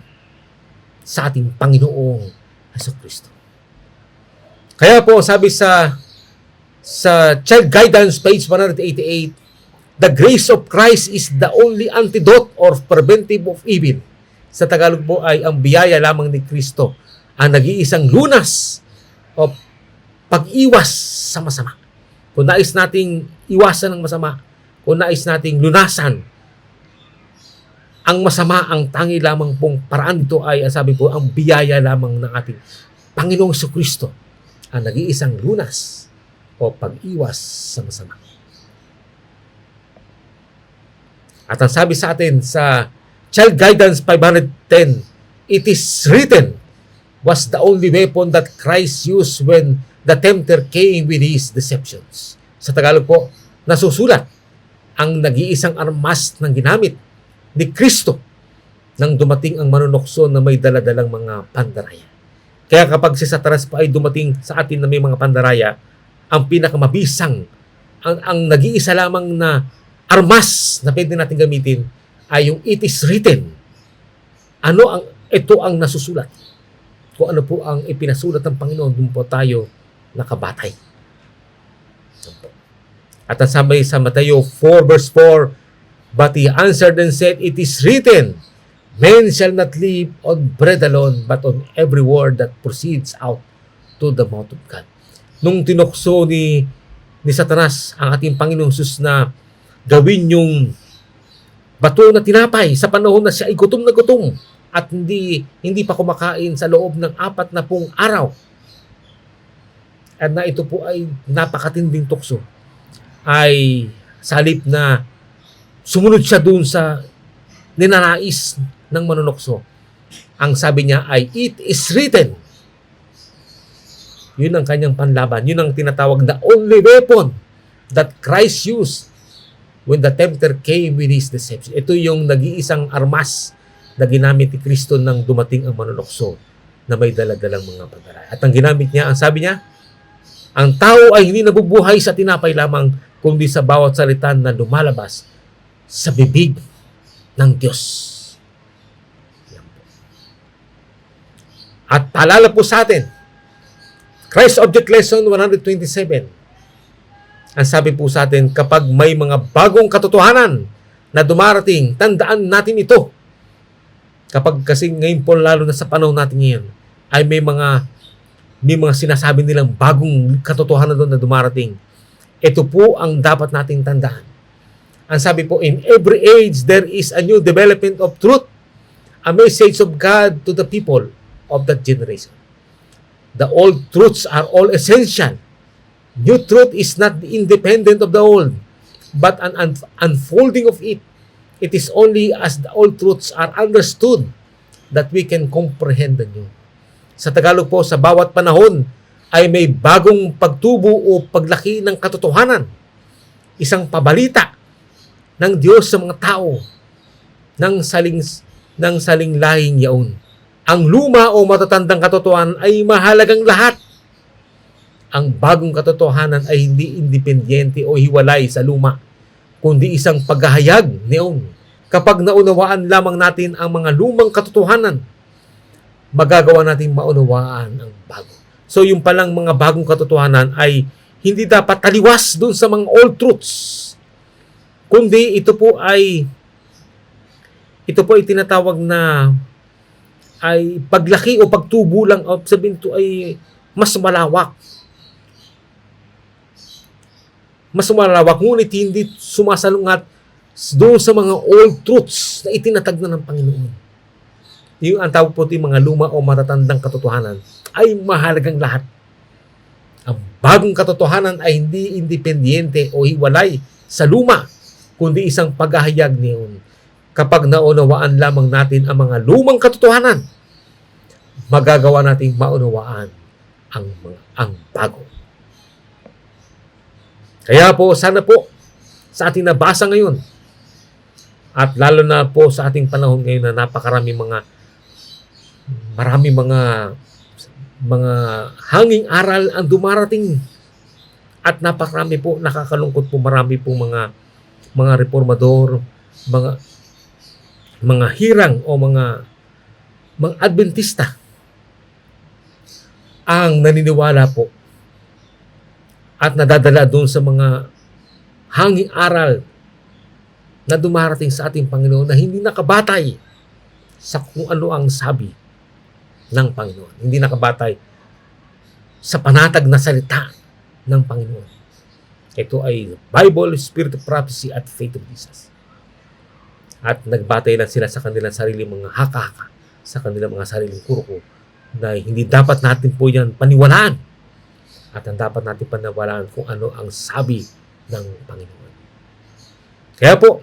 sa ating Panginoong Jesucristo. Kaya po, sabi sa Child Guidance, page 188, the grace of Christ is the only antidote or preventive of evil. Sa Tagalog po ay ang biyaya lamang ni Kristo ang nag-iisang lunas o pag-iwas sa masama. Kung nais nating iwasan ang masama, kung nais nating lunasan ang masama, ang tangi lamang pong paraan dito ay, ang sabi po, ang biyaya lamang ng ating Panginoong Jesucristo ang nag-iisang lunas o pag-iwas sa masama. At ang sabi sa atin sa Child Guidance 510, it is written was the only weapon that Christ used when the tempter came with his deceptions. Sa Tagalog po, nasusulat ang nag-iisang armas ng ginamit ni Kristo nang dumating ang manunokso na may daladalang mga pandaraya. Kaya kapag si Satanas pa ay dumating sa atin na may mga pandaraya, ang pinakamabisang, ang nag-iisa lamang na armas na pwede natin gamitin ay yung it is written. Ito ang nasusulat. Kung ano po ang ipinasulat ng Panginoon, doon po tayo nakabatay. At ang sabi sa Mateo 4 verse 4, but he answered and said, it is written, men shall not live on bread alone, but on every word that proceeds out to the mouth of God. Nung tinukso ni Satanas ang ating Panginoong Jesus na gawin yung bato na tinapay sa panahon na siya ay gutom na gutom at hindi pa kumakain sa loob ng 40 araw. At na ito po ay napakatinding tukso, ay salip na sumunod siya dun sa ninanais ng manunokso. Ang sabi niya ay, it is written. Yun ang kanyang panlaban. Yun ang tinatawag na only weapon that Christ used when the tempter came with his deception. Ito yung nag-iisang armas na ginamit ni Kristo nang dumating ang manunokso na may daladalang mga pandaraya. At ang ginamit niya, ang sabi niya, ang tao ay hindi nabubuhay sa tinapay lamang, kundi sa bawat salita na lumalabas sa bibig ng Diyos. At paalala po sa atin, Christ Object Lesson 127. Ang sabi po sa atin, kapag may mga bagong katotohanan na dumarating, tandaan natin ito. Kapag kasi ngayon po, lalo na sa panahon natin ngayon, ay may mga sinasabi nilang bagong katotohanan doon na dumarating. Ito po ang dapat nating tandaan. Ang sabi po, in every age, there is a new development of truth, a message of God to the people of that generation. The old truths are all essential. New truth is not independent of the old, but an unfolding of it. It is only as the old truths are understood that we can comprehend the new. Sa Tagalog po, sa bawat panahon ay may bagong pagtubo o paglaki ng katotohanan. Isang pabalita ng Diyos sa mga tao ng saling lahing yaon. Ang luma o matatandang katotohanan ay mahalagang lahat. Ang bagong katotohanan ay hindi independyente o hiwalay sa luma, kundi isang paghahayag niyon. Kapag naunawaan lamang natin ang mga lumang katotohanan, magagawa natin maunawaan ang bago. So yung palang mga bagong katotohanan ay hindi dapat taliwas dun sa mga old truths, kundi ito po ay tinatawag na ay paglaki o pagtubo lang, o sabihin ito ay mas malawak. mas malawak, ngunit hindi sumasalungat doon sa mga old truths na itinatag na ng Panginoon. Yung ang tawag po yung mga luma o matatandang katotohanan ay mahalagang lahat. Ang bagong katotohanan ay hindi independyente o hiwalay sa luma, kundi isang paghahayag niyon. Kapag naunawaan lamang natin ang mga lumang katotohanan, magagawa nating maunawaan ang bago. Kaya po, sana po sa ating nabasa ngayon, at lalo na po sa ating panahon ngayon na marami mga hanging aral ang dumarating, at napakarami po, nakakalungkot po, marami po mga reformador, mga hirang o mga Adventista ang naniniwala po at nadadala doon sa mga hanging aral na dumarating sa ating Panginoon na hindi nakabatay sa kung ano ang sabi ng Panginoon. Hindi nakabatay sa panatag na salita ng Panginoon. Ito ay Bible, Spirit of Prophecy at Faith of Jesus. At nagbatay lang sila sa kanilang sariling mga haka-haka, sa kanilang mga sariling kuruko, na hindi dapat natin po yan paniwalaan. At ang dapat natin paniwalaan kung ano ang sabi ng Panginoon. Kaya po,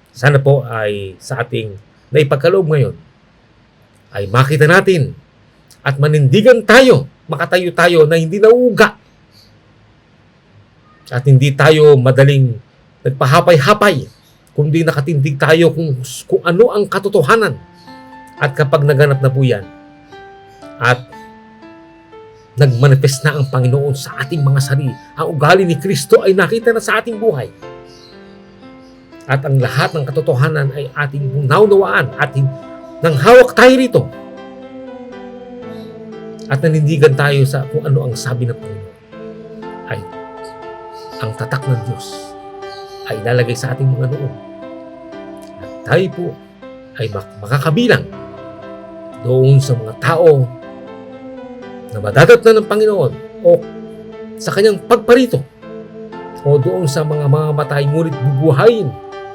sana po ay sa ating naipagkaloob ngayon ay makita natin at manindigan tayo, makatayo tayo na hindi nauuga at hindi tayo madaling nagpahapay-hapay, kundi nakatindig tayo kung ano ang katotohanan. At kapag naganap na po yan at nagmanifest na ang Panginoon sa ating mga sarili, ang ugali ni Kristo ay nakita na sa ating buhay, at ang lahat ng katotohanan ay ating naunawaan at nang hawak tayo rito at nanindigan tayo sa kung ano ang sabi ng Panginoon, ay ang tatak ng Diyos ay ilalagay sa ating mga noo at tayo po ay makakabilang doon sa mga tao na madadatnan ng Panginoon o sa kanyang pagparito, o doon sa mga mamamatay ngunit bubuhayin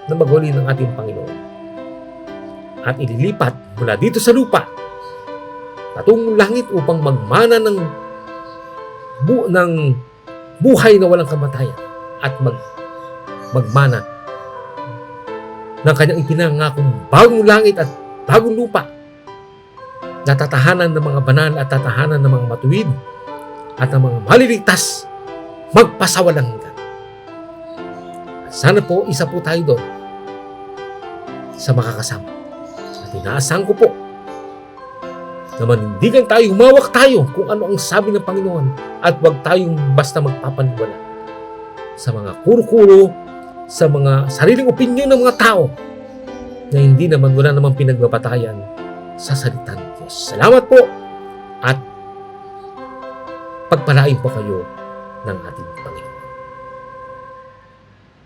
na maghuli ng ating Panginoon at ililipat mula dito sa lupa patungong langit upang magmana ng buhay na walang kamatayan at magmana ng kanyang ipinangakong bagong langit at bagong lupa na tatahanan ng mga banal at tatahanan ng mga matuwid at ng mga maliligtas magpasawalang hanggan. Sana po isa po tayo doon sa makakasama. At inaasahan ko po na manindigan tayo, humawak tayo kung ano ang sabi ng Panginoon at huwag tayong basta magpapaniwala sa mga kuro-kuro, sa mga sariling opinyon ng mga tao na hindi naman, wala namang pinagbabatayan sa salita ng Diyos. Salamat po at pagpalain po kayo ng ating Panginoon.